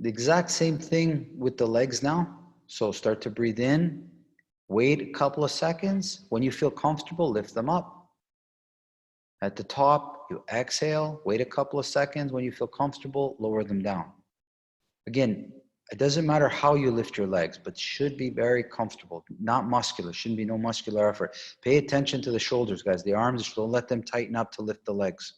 The exact same thing with the legs now. So start to breathe in, wait a couple of seconds. When you feel comfortable, lift them up. At the top, you exhale, wait a couple of seconds. When you feel comfortable, lower them down. Again, it doesn't matter how you lift your legs, but should be very comfortable, not muscular, shouldn't be no muscular effort. Pay attention to the shoulders, guys. The arms, don't let them tighten up to lift the legs.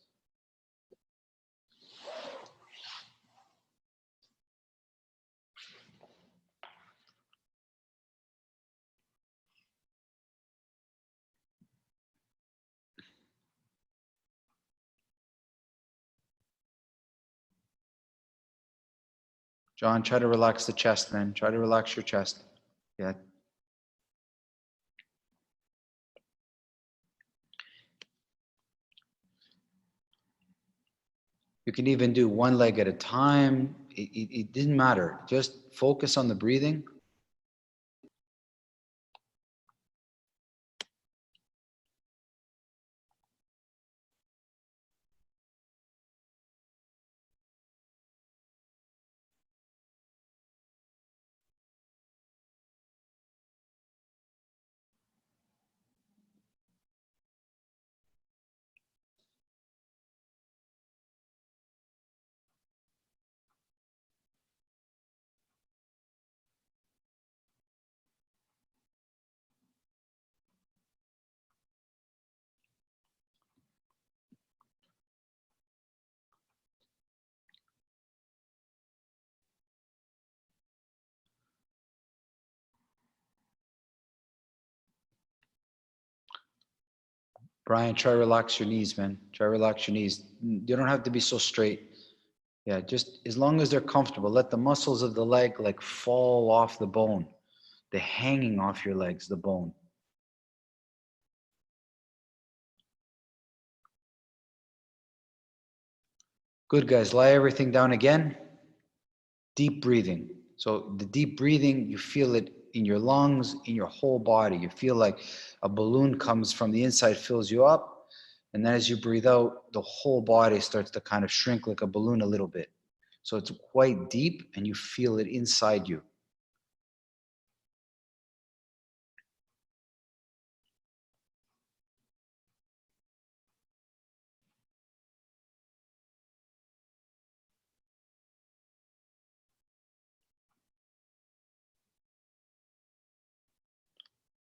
John, try to relax the chest, man. Try to relax your chest. Yeah. You can even do one leg at a time. It didn't matter. Just focus on the breathing. Brian, try to relax your knees, man. Try to relax your knees. You don't have to be so straight. Yeah, just as long as they're comfortable. Let the muscles of the leg like fall off the bone. They're hanging off your legs, the bone. Good, guys. Lie everything down again. Deep breathing. So the deep breathing, you feel it in your lungs, in your whole body. You feel like a balloon comes from the inside, fills you up. And then as you breathe out, the whole body starts to kind of shrink like a balloon a little bit. So it's quite deep and you feel it inside you.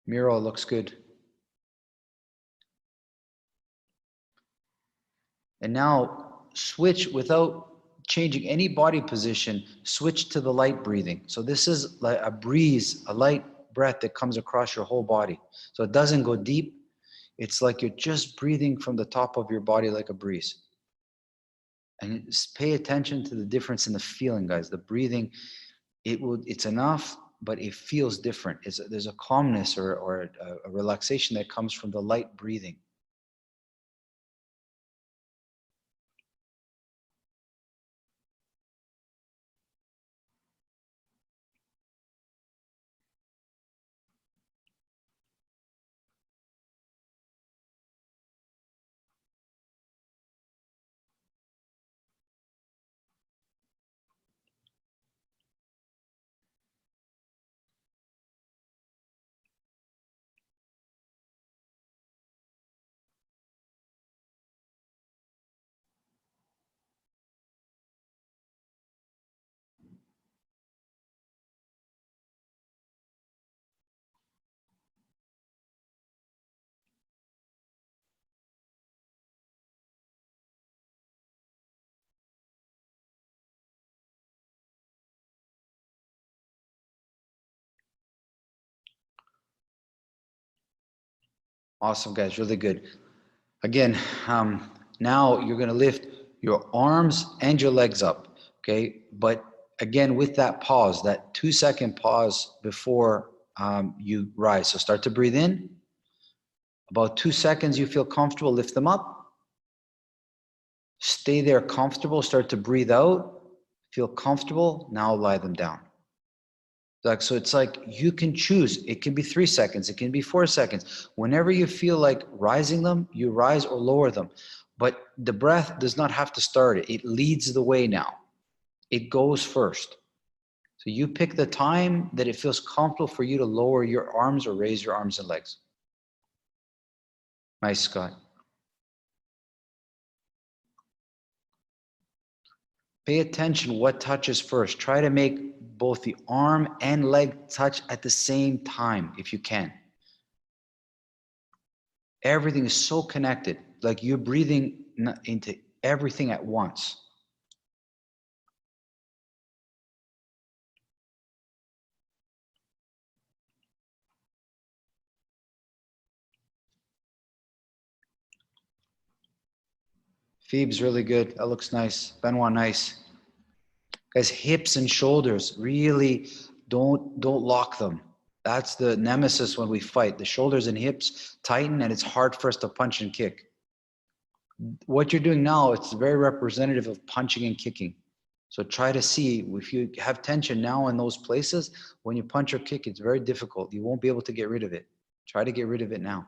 Miro looks good. And now switch without changing any body position, switch to the light breathing. So this is like a breeze, a light breath that comes across your whole body. So it doesn't go deep. It's like you're just breathing from the top of your body like a breeze. And pay attention to the difference in the feeling, guys. The breathing, it's enough, but it feels different. There's a calmness or a relaxation that comes from the light breathing. Awesome, guys, really good. Again, now you're gonna lift your arms and your legs up, okay? But again, with that pause, that 2-second pause before you rise. So start to breathe in. About 2 seconds, you feel comfortable, lift them up. Stay there comfortable, start to breathe out. Feel comfortable, now lie them down. Like, so it's like you can choose. It can be 3 seconds. It can be 4 seconds. Whenever you feel like rising them, you rise or lower them. But the breath does not have to start it. It leads the way now. It goes first. So you pick the time that it feels comfortable for you to lower your arms or raise your arms and legs. Nice, Scott. Pay attention what touches first. Try to make both the arm and leg touch at the same time if you can. Everything is so connected, like you're breathing into everything at once. Phoebe's really good. That looks nice. Benoit, nice. Guys, hips and shoulders, really don't lock them. That's the nemesis when we fight. The shoulders and hips tighten and it's hard for us to punch and kick. What you're doing now, it's very representative of punching and kicking. So try to see if you have tension now in those places, when you punch or kick, it's very difficult. You won't be able to get rid of it. Try to get rid of it now.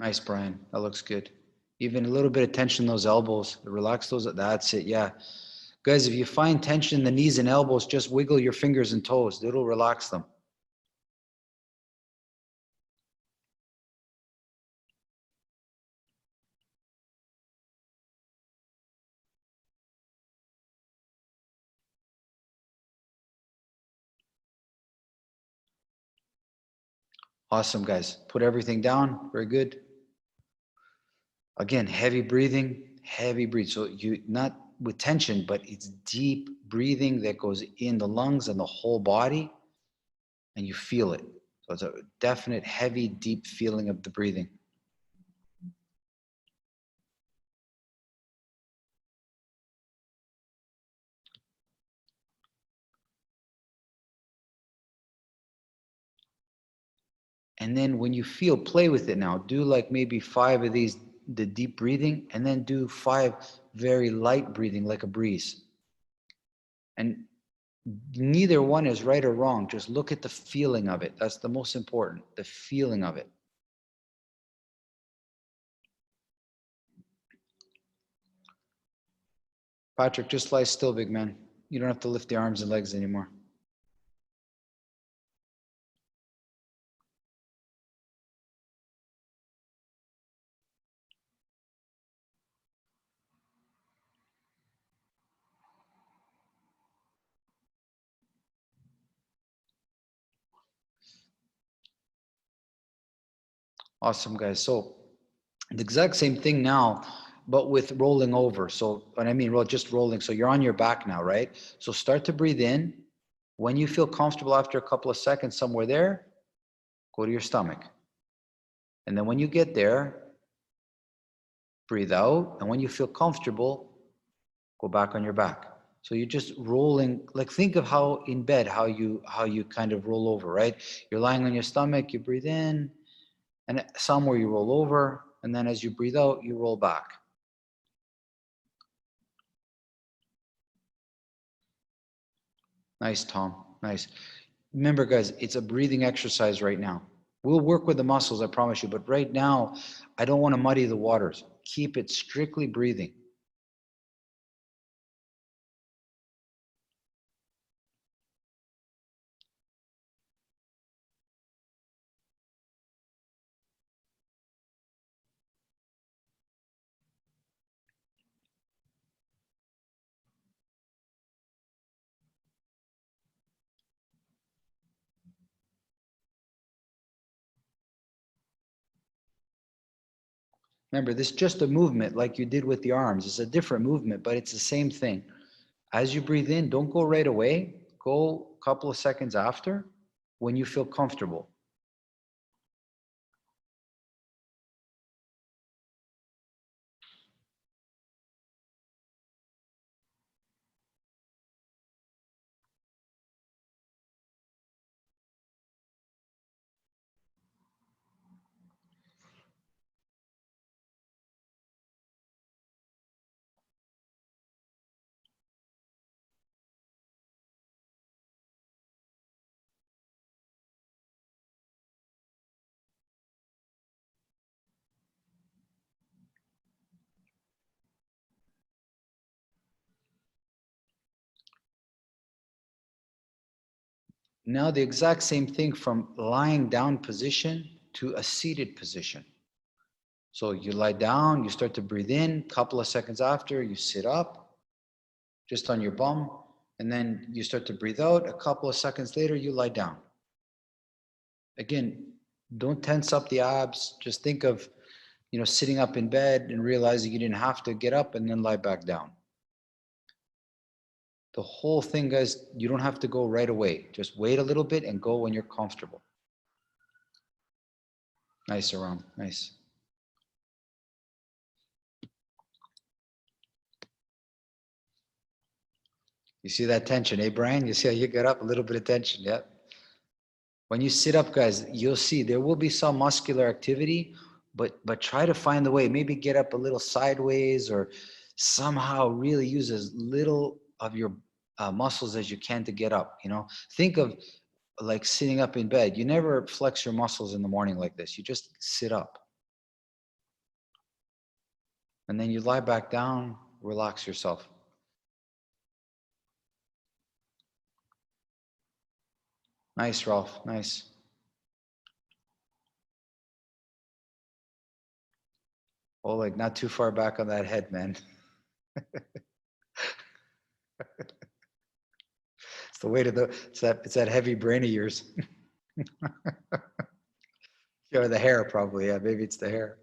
Nice, Brian. That looks good. Even a little bit of tension in those elbows. Relax those. That's it. Yeah. Guys, if you find tension in the knees and elbows, just wiggle your fingers and toes. It'll relax them. Awesome, guys. Put everything down. Very good. Again, heavy breathing, heavy breathe. So you not with tension, but it's deep breathing that goes in the lungs and the whole body, and you feel it. So it's a definite, heavy, deep feeling of the breathing. And then when you feel, play with it now. Do like maybe 5 of these, the deep breathing, and then do 5 very light breathing like a breeze. And neither one is right or wrong. Just look at the feeling of it. That's the most important, the feeling of it. Patrick, just lie still, big man. You don't have to lift the arms and legs anymore. Awesome, guys. So the exact same thing now, but with rolling over. So when I mean roll, just rolling. So you're on your back now, right? So start to breathe in. When you feel comfortable after a couple of seconds somewhere there, go to your stomach. And then when you get there, breathe out. And when you feel comfortable, go back on your back. So you're just rolling, like think of how in bed, how you kind of roll over, right? You're lying on your stomach, you breathe in, and somewhere you roll over, and then as you breathe out, you roll back. Nice, Tom. Nice. Remember, guys, it's a breathing exercise right now. We'll work with the muscles, I promise you, but right now, I don't want to muddy the waters. Keep it strictly breathing. Remember, this is just a movement like you did with the arms. It's a different movement, but it's the same thing. As you breathe in, don't go right away. Go a couple of seconds after when you feel comfortable. Now the exact same thing from lying down position to a seated position. So you lie down, you start to breathe in, couple of seconds after, you sit up, just on your bum, and then you start to breathe out. A couple of seconds later, you lie down. Again, don't tense up the abs. Just think of, sitting up in bed and realizing you didn't have to get up and then lie back down. The whole thing, guys, you don't have to go right away. Just wait a little bit and go when you're comfortable. Nice, Aram. Nice. You see that tension, eh, Brian? You see how you got up? A little bit of tension, yeah. When you sit up, guys, you'll see there will be some muscular activity, but try to find the way. Maybe get up a little sideways or somehow really use as little of your muscles as you can to get up. Think of like sitting up in bed. You never flex your muscles in the morning like this. You just sit up. And then you lie back down, relax yourself. Nice, Ralph. Nice. Oh, like not too far back on that head, man. It's the weight of it's that heavy brain of yours. Or the hair, probably. Yeah, maybe it's the hair.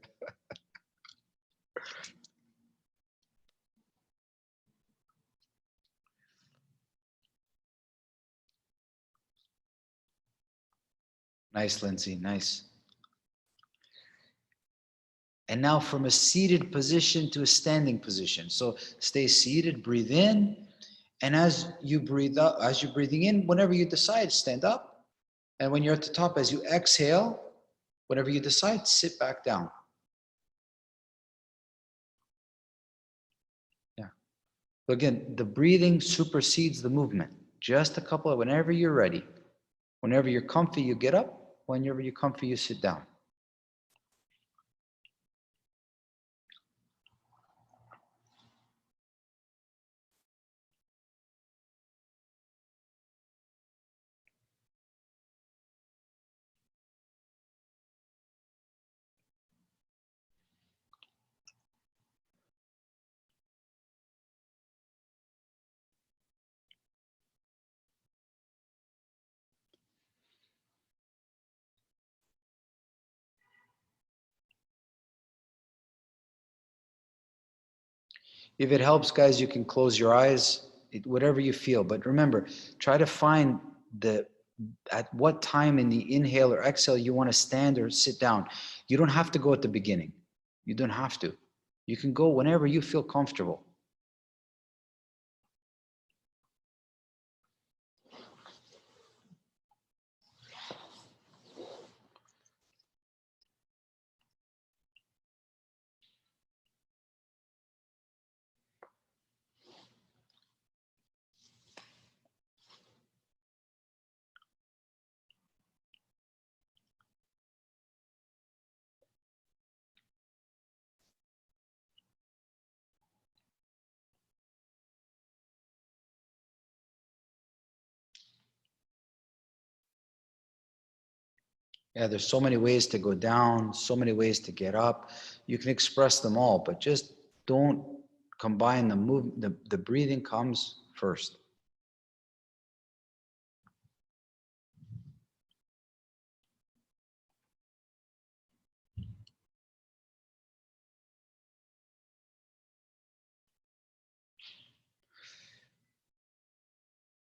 Nice, Lindsay. Nice. And now from a seated position to a standing position. So stay seated, breathe in. And as you breathe out, as you're breathing in, whenever you decide, stand up. And when you're at the top, as you exhale, whenever you decide, sit back down. Yeah. So again, the breathing supersedes the movement. Just a couple of, whenever you're ready. Whenever you're comfy, you get up. Whenever you're comfy, you sit down. If it helps, guys, you can close your eyes, whatever you feel. But remember, try to find at what time in the inhale or exhale you want to stand or sit down. You don't have to go at the beginning. You don't have to. You can go whenever you feel comfortable. Yeah, there's so many ways to go down, so many ways to get up. You can express them all, but just don't combine the move. The breathing comes first.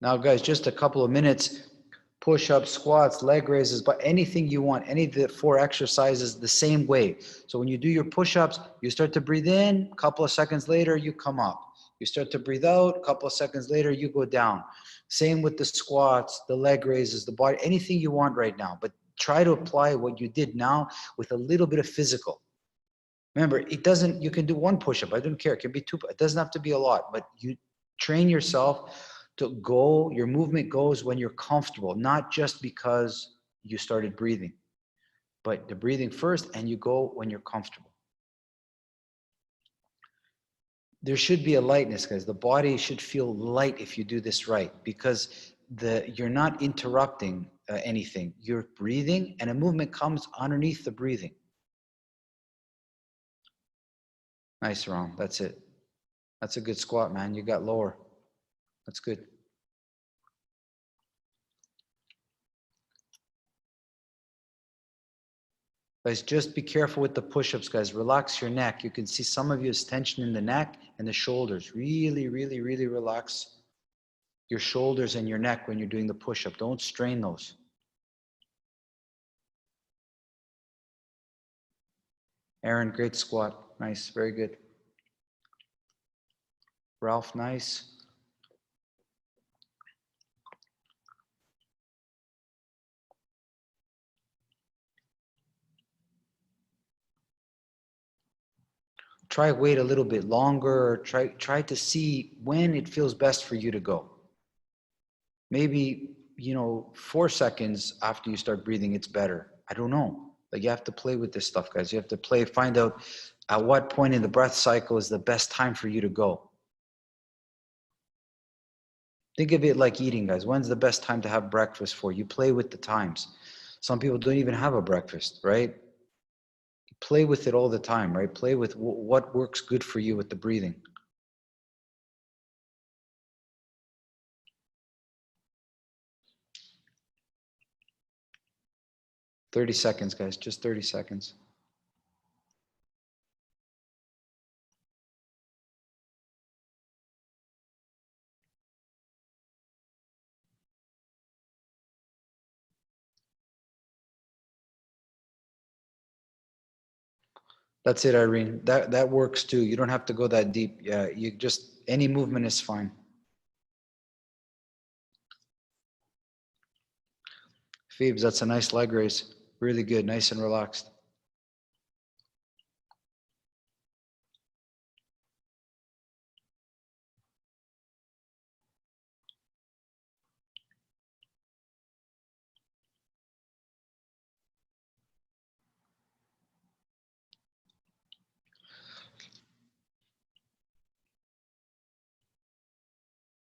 Now, guys, just a couple of minutes, push-ups, squats, leg raises, but anything you want, any of the 4 exercises the same way. So when you do your push-ups, you start to breathe in, a couple of seconds later, you come up. You start to breathe out, a couple of seconds later, you go down. Same with the squats, the leg raises, the body, anything you want right now, but try to apply what you did now with a little bit of physical. Remember, you can do 1 push-up. I don't care. It can be 2. It doesn't have to be a lot, but you train yourself to go, your movement goes when you're comfortable, not just because you started breathing, but the breathing first and you go when you're comfortable. There should be a lightness, guys. The body should feel light if you do this right, because you're not interrupting anything. You're breathing, and a movement comes underneath the breathing. Nice, Ram. That's it. That's a good squat, man. You got lower. That's good. Guys, just be careful with the push-ups, guys. Relax your neck. You can see some of you has tension in the neck and the shoulders. Really, really, really relax your shoulders and your neck when you're doing the push-up. Don't strain those. Aaron, great squat. Nice, very good. Ralph, nice. Try wait a little bit longer, or try to see when it feels best for you to go. Maybe, 4 seconds after you start breathing, it's better. I don't know. Like, you have to play with this stuff, guys. You have to find out at what point in the breath cycle is the best time for you to go. Think of it like eating, guys. When's the best time to have breakfast for? You play with the times. Some people don't even have a breakfast, right? Play with it all the time, right? Play with what works good for you with the breathing. "30 seconds, guys. Just 30 seconds. That's it, Irene. That works too. You don't have to go that deep. Yeah, you just, any movement is fine. Phoebes, that's a nice leg raise. Really good, nice and relaxed.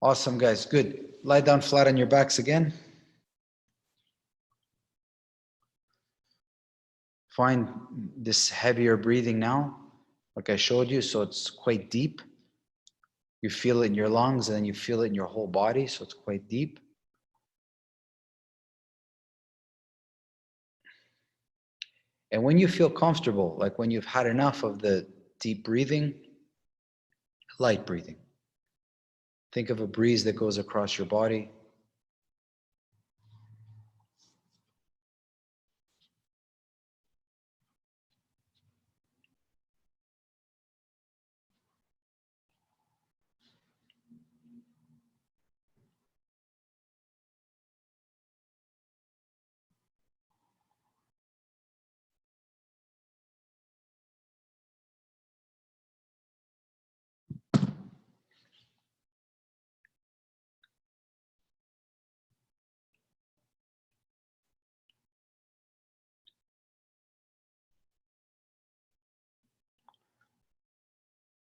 Awesome, guys. Good. Lie down flat on your backs again. Find this heavier breathing now, like I showed you, so it's quite deep. You feel it in your lungs and then you feel it in your whole body, so it's quite deep. And when you feel comfortable, like when you've had enough of the deep breathing, light breathing. Think of a breeze that goes across your body.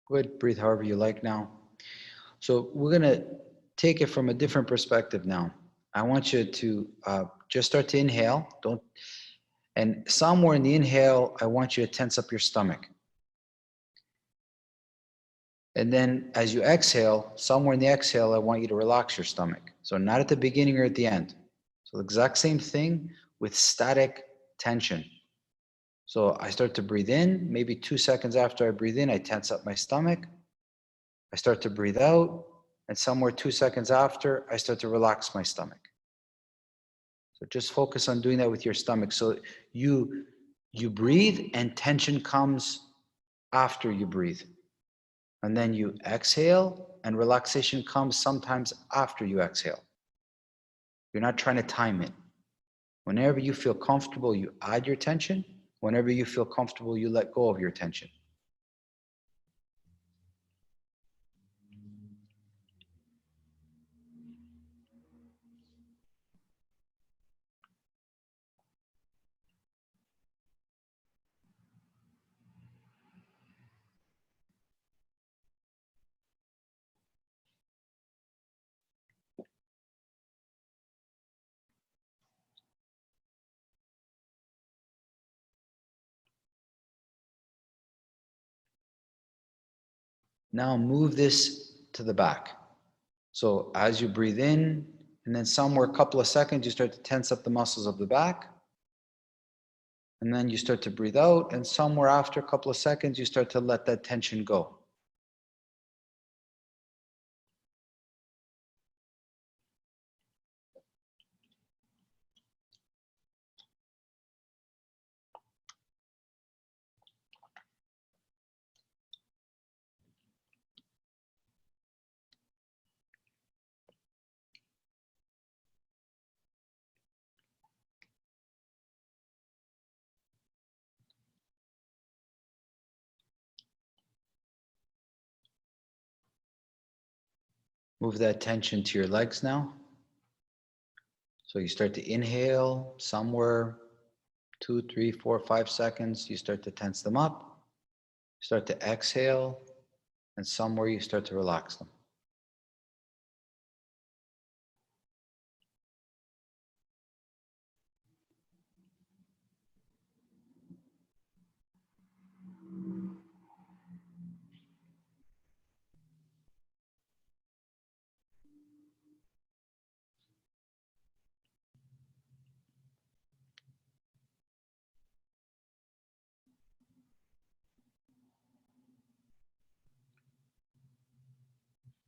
Good. Breathe however you like now. So we're going to take it from a different perspective now. I want you to just start to inhale. And somewhere in the inhale, I want you to tense up your stomach. And then as you exhale, somewhere in the exhale, I want you to relax your stomach. So not at the beginning or at the end. So the exact same thing with static tension. So I start to breathe in, maybe 2 seconds after I breathe in, I tense up my stomach. I start to breathe out, and somewhere 2 seconds after, I start to relax my stomach. So just focus on doing that with your stomach. So you breathe and tension comes after you breathe. And then you exhale and relaxation comes sometimes after you exhale. You're not trying to time it. Whenever you feel comfortable, you add your tension. Whenever you feel comfortable, you let go of your tension. Now move this to the back. So as you breathe in, and then somewhere a couple of seconds, you start to tense up the muscles of the back. And then you start to breathe out, and somewhere after a couple of seconds, you start to let that tension go. Move that tension to your legs now. So you start to inhale somewhere 2, 3, 4, 5 seconds. You start to tense them up. Start to exhale, and somewhere you start to relax them.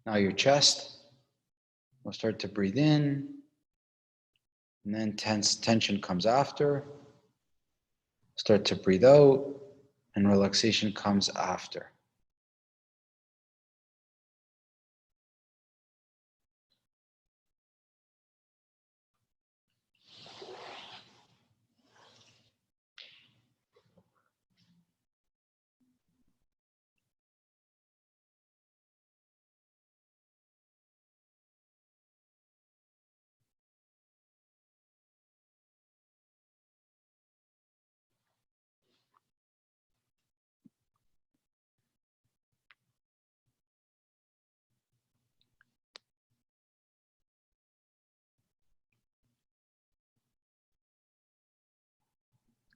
Now your chest will start to breathe in, and then tension comes after. Start to breathe out, and relaxation comes after.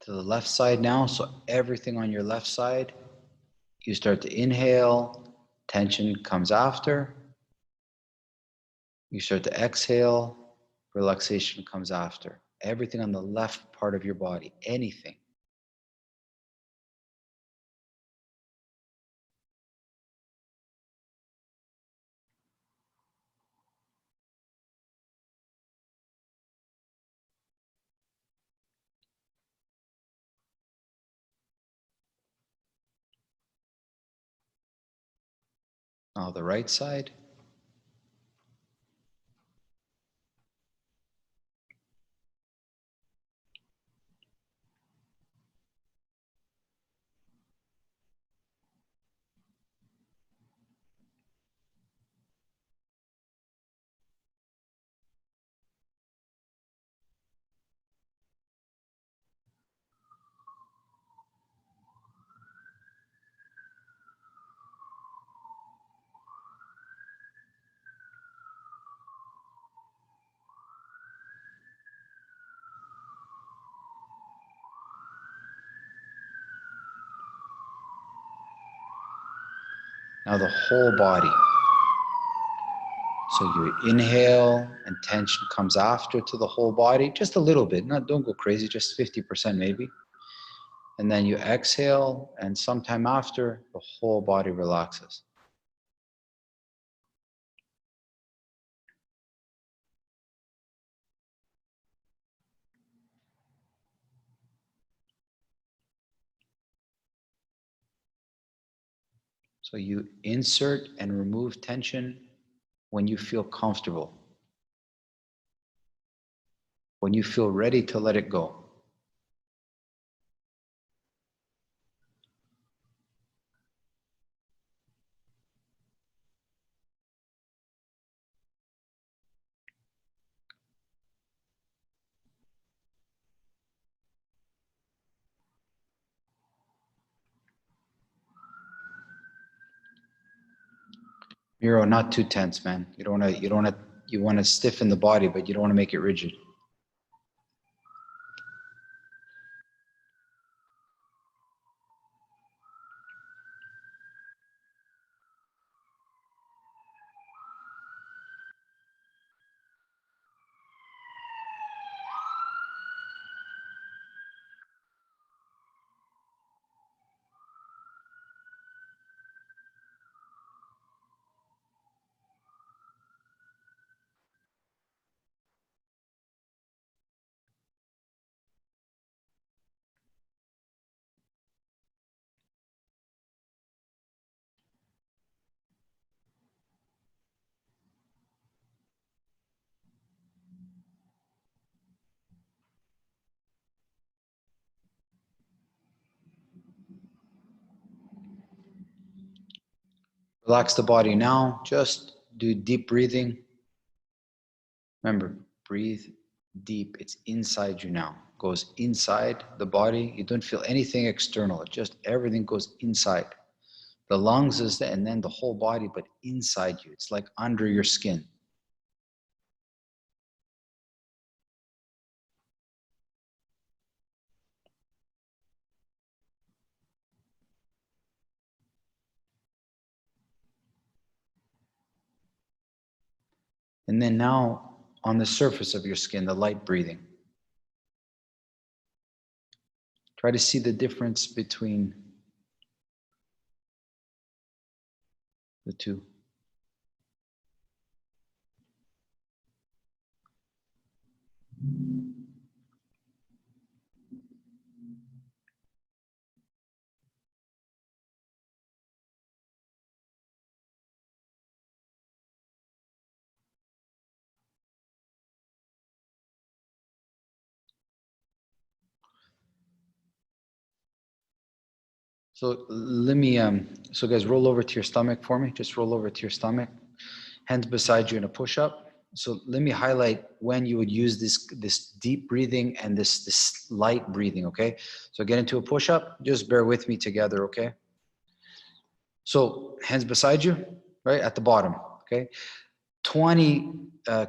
To the left side now, so everything on your left side, you start to inhale, tension comes after. You start to exhale, relaxation comes after. Everything on the left part of your body, anything. Now the right side. Now the whole body. So you inhale and tension comes after to the whole body, just a little bit. Don't go crazy, just 50% maybe. And then you exhale, and sometime after, the whole body relaxes. So you insert and remove tension when you feel comfortable, when you feel ready to let it go. Miro, not too tense, man. You want to stiffen the body, but you don't want to make it rigid. Relax the body now. Just do deep breathing. Remember, breathe deep. It's inside you now. Goes inside the body. You don't feel anything external. Just everything goes inside. The lungs is there, and then the whole body, but inside you. It's like under your skin. And then now on the surface of your skin, the light breathing. Try to see the difference between the two. So let me, so guys, roll over to your stomach for me. Just roll over to your stomach. Hands beside you in a push-up. So let me highlight when you would use this deep breathing and this light breathing, okay? So get into a push-up. Just bear with me together, okay? So hands beside you, right at the bottom, okay? 20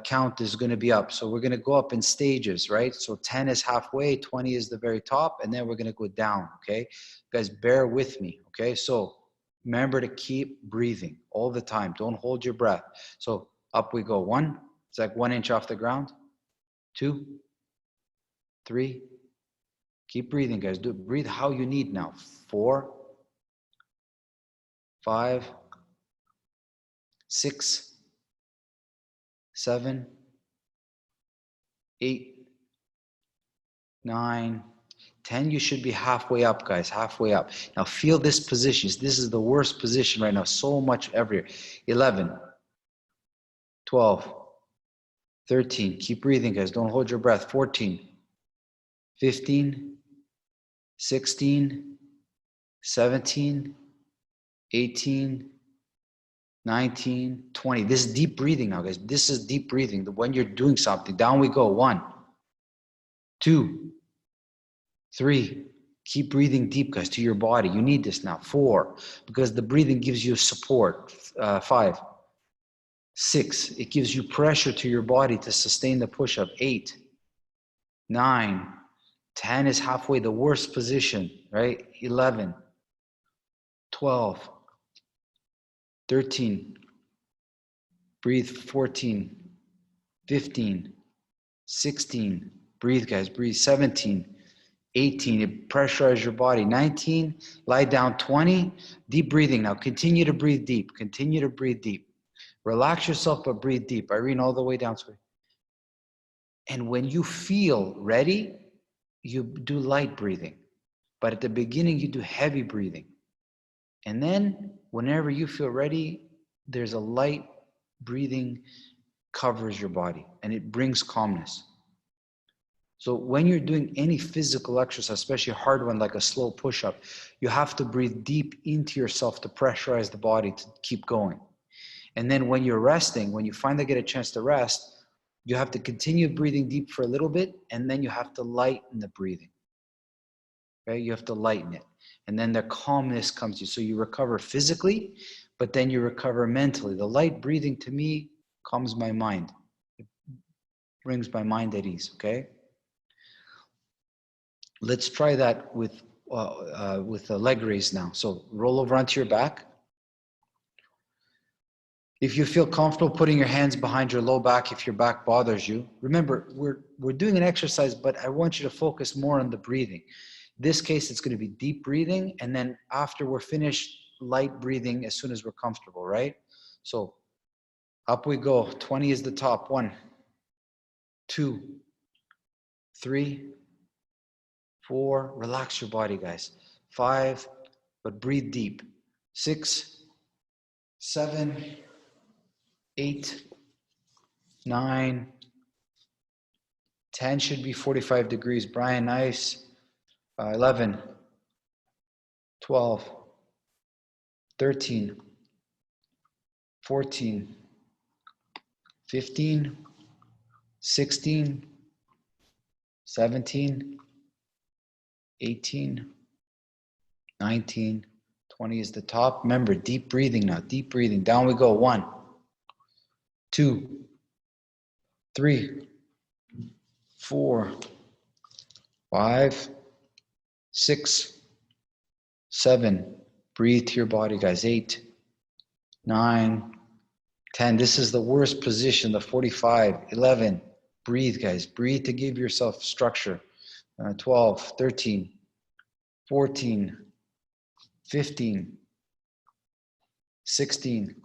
count is going to be up. So we're going to go up in stages, right? So 10 is halfway, 20 is the very top, and then we're going to go down, okay? Guys, bear with me, okay? So remember to keep breathing all the time. Don't hold your breath. So up we go. 1, it's like 1 inch off the ground. 2, 3, keep breathing, guys. Breathe how you need now. 4, 5, 6, 7, 8, 9, 10. You should be halfway up, guys, halfway up. Now feel this position. This is the worst position right now. So much everywhere. 11, 12, 13. Keep breathing, guys. Don't hold your breath. 14, 15, 16, 17, 18, 19, 20. This is deep breathing now, guys. This is deep breathing. When you're doing something, down we go. 1, 2, 3. Keep breathing deep, guys, to your body. You need this now. 4, because the breathing gives you support. 5, 6. It gives you pressure to your body to sustain the push-up. 8, 9, 10 is halfway, the worst position, right? 11, 12, 13. Breathe. 14, 15, 16. Breathe, guys. Breathe. 17, 18, it pressurize your body. 19, lie down. 20, deep breathing now. Continue to breathe deep. Continue to breathe deep. Relax yourself, but breathe deep. Irene, all the way down. And when you feel ready, you do light breathing. But at the beginning, you do heavy breathing. And then whenever you feel ready, there's a light breathing covers your body and it brings calmness. So when you're doing any physical exercise, especially a hard one like a slow push-up, you have to breathe deep into yourself to pressurize the body to keep going. And then when you're resting, when you finally get a chance to rest, you have to continue breathing deep for a little bit, and then you have to lighten the breathing. Okay? You have to lighten it. And then the calmness comes to you. So you recover physically, but then you recover mentally. The light breathing to me calms my mind. It brings my mind at ease, okay? Let's try that with the leg raise now. So roll over onto your back. If you feel comfortable putting your hands behind your low back, if your back bothers you, remember, we're doing an exercise, but I want you to focus more on the breathing. In this case, it's going to be deep breathing, and then after we're finished, light breathing as soon as we're comfortable, right? So up we go. 20 is the top. 1, 2, 3, 4. Relax your body, guys. 5, but breathe deep. 6, 7, 8, 9, 10 should be 45 degrees. Brian, nice. 11, 12, 13, 14, 15, 16, 17, 18, 19, 20 is the top. Remember, deep breathing now, deep breathing. Down we go. 1, 2, 3, 4, 5, 6, 7. Breathe to your body, guys. 8, 9, 10. This is the worst position, the 45. 11. Breathe, guys. Breathe to give yourself structure. 12, 13, 14, 15, 16,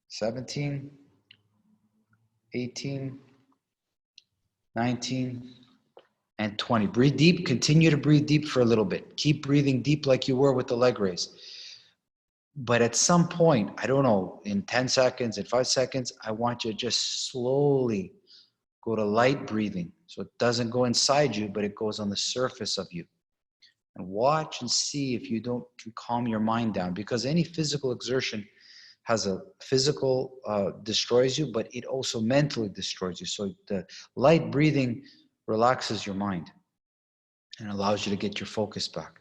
17, 18, 19, and 20. Breathe deep. Continue to breathe deep for a little bit. Keep breathing deep like you were with the leg raise. But at some point, I don't know, in 10 seconds, in 5 seconds, I want you to just slowly go to light breathing. So it doesn't go inside you, but it goes on the surface of you. And watch and see if you don't can calm your mind down, because any physical exertion has a physical destroys you, but it also mentally destroys you. So the light breathing relaxes your mind and allows you to get your focus back.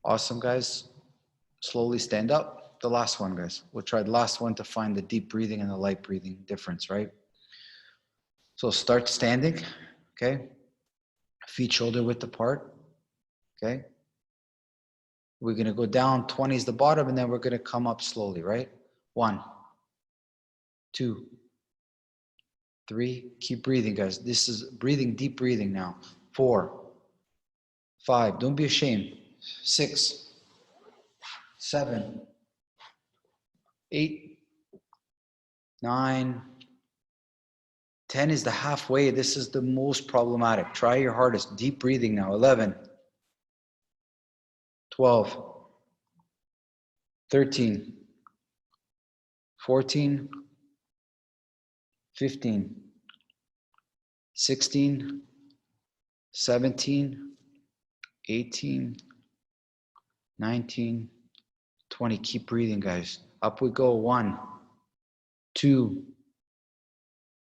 Awesome, guys. Slowly stand up. The last one, guys. We'll try the last one to find the deep breathing and the light breathing difference, right? So start standing, okay? Feet shoulder width apart, okay? We're gonna go down, 20 is the bottom, and then we're gonna come up slowly, right? 1, 2, 3, keep breathing, guys. This is breathing, deep breathing now. 4, 5, don't be ashamed. 6, 7, 8, 9, 10 is the halfway. This is the most problematic. Try your hardest. Deep breathing now. 11, 12, 13, 14, 15, 16, 17, 18, 19, 20. Keep breathing, guys. Up we go. 1, 2,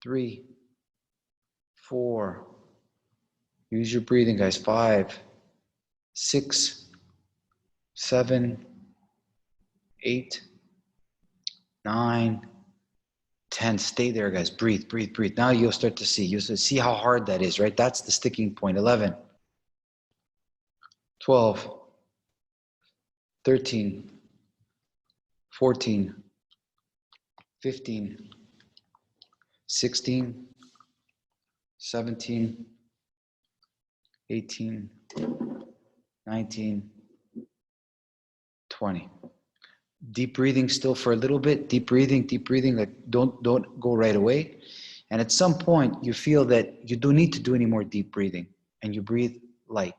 3, 4. Use your breathing, guys. 5, 6, 7, 8, 9, 10. Stay there, guys. Breathe, breathe, breathe. Now you'll start to see. You'll see how hard that is, right? That's the sticking point. 11, 12, 13, 14, 15, 16, 17, 18, 19, 20. Deep breathing still for a little bit. Deep breathing, like don't go right away. And at some point you feel that you don't need to do any more deep breathing and you breathe light.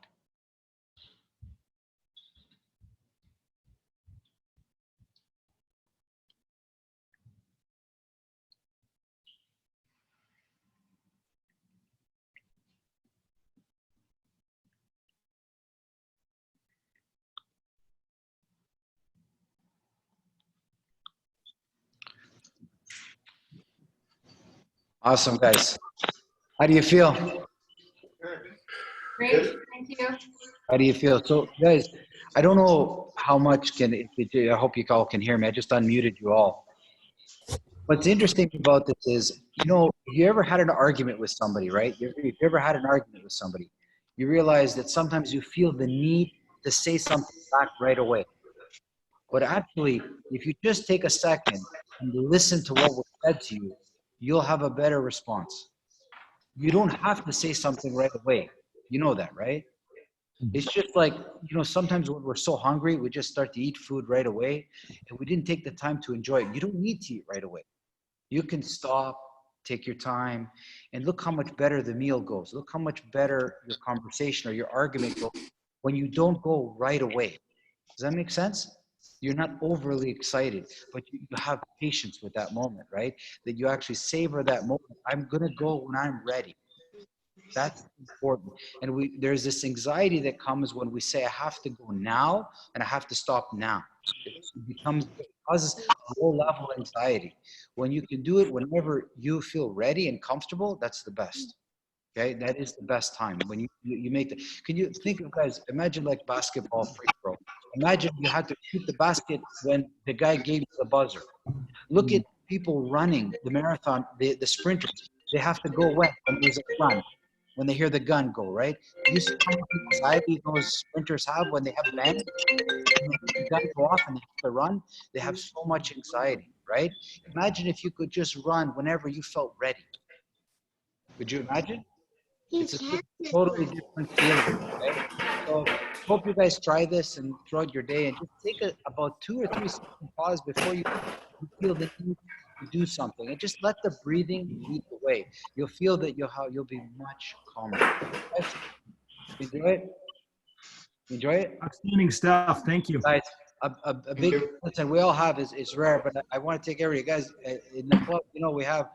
Awesome, guys. How do you feel? Great, thank you. How do you feel? So, guys, I don't know how much I hope you all can hear me. I just unmuted you all. What's interesting about this is, if you ever had an argument with somebody, right? If you ever had an argument with somebody, you realize that sometimes you feel the need to say something back right away. But actually, if you just take a second and listen to what was said to you, you'll have a better response. You don't have to say something right away. You know that, right? It's just like, sometimes when we're so hungry, we just start to eat food right away, and we didn't take the time to enjoy it. You don't need to eat right away. You can stop, take your time, and look how much better the meal goes. Look how much better your conversation or your argument goes when you don't go right away. Does that make sense? You're not overly excited, but you have patience with that moment, right? That you actually savor that moment. I'm going to go when I'm ready. That's important. And there's this anxiety that comes when we say, I have to go now and I have to stop now. It causes low level anxiety. When you can do it whenever you feel ready and comfortable, that's the best. Okay, that is the best time when you make the. Can you think of, guys? Imagine like basketball free throw. Imagine you had to shoot the basket when the guy gave you the buzzer. Look at people running the marathon, the sprinters. They have to go when there's a gun, when they hear the gun go, right? You see how much anxiety those sprinters have when they have men, the gun go off and they have to run. They have so much anxiety, right? Imagine if you could just run whenever you felt ready. Could you imagine? It's a totally different feeling. Okay? So hope you guys try this and throughout your day, and just take about 2 or 3 second pause before you feel the need to do something, and just let the breathing lead the way. You'll feel that you'll be much calmer. Okay? Enjoy it. Enjoy it. Outstanding stuff. Thank you. Guys, a big listen. We all have is rare, but I want to take every guys in the club. You know, we have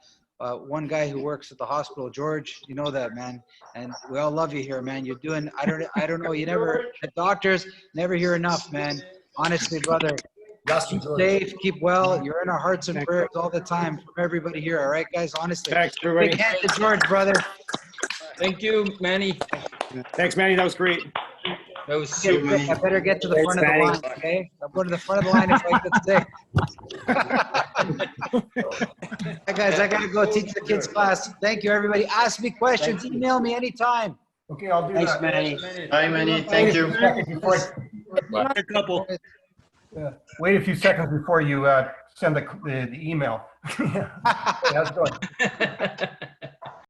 one guy who works at the hospital, George. You know that, man, and we all love you here, man. You're doing. I don't know. You never. The doctors never hear enough, man. Honestly, brother. Keep safe, keep well. You're in our hearts and prayers all the time from everybody here. All right, guys. Honestly, Thanks, everybody. big hand to George, brother. Thank you, Manny. Thanks, Manny. That was great. That was super. I better get to the front of the line, okay? I'm going to the front of the line if I get sick. Hey guys, I got to go teach the kids class. Thank you, everybody. Ask me questions. Email me anytime. Okay, I'll do Thanks, that. Manny. Bye, Manny. Thank you. A couple. Wait a few seconds before you send the email. How's it going?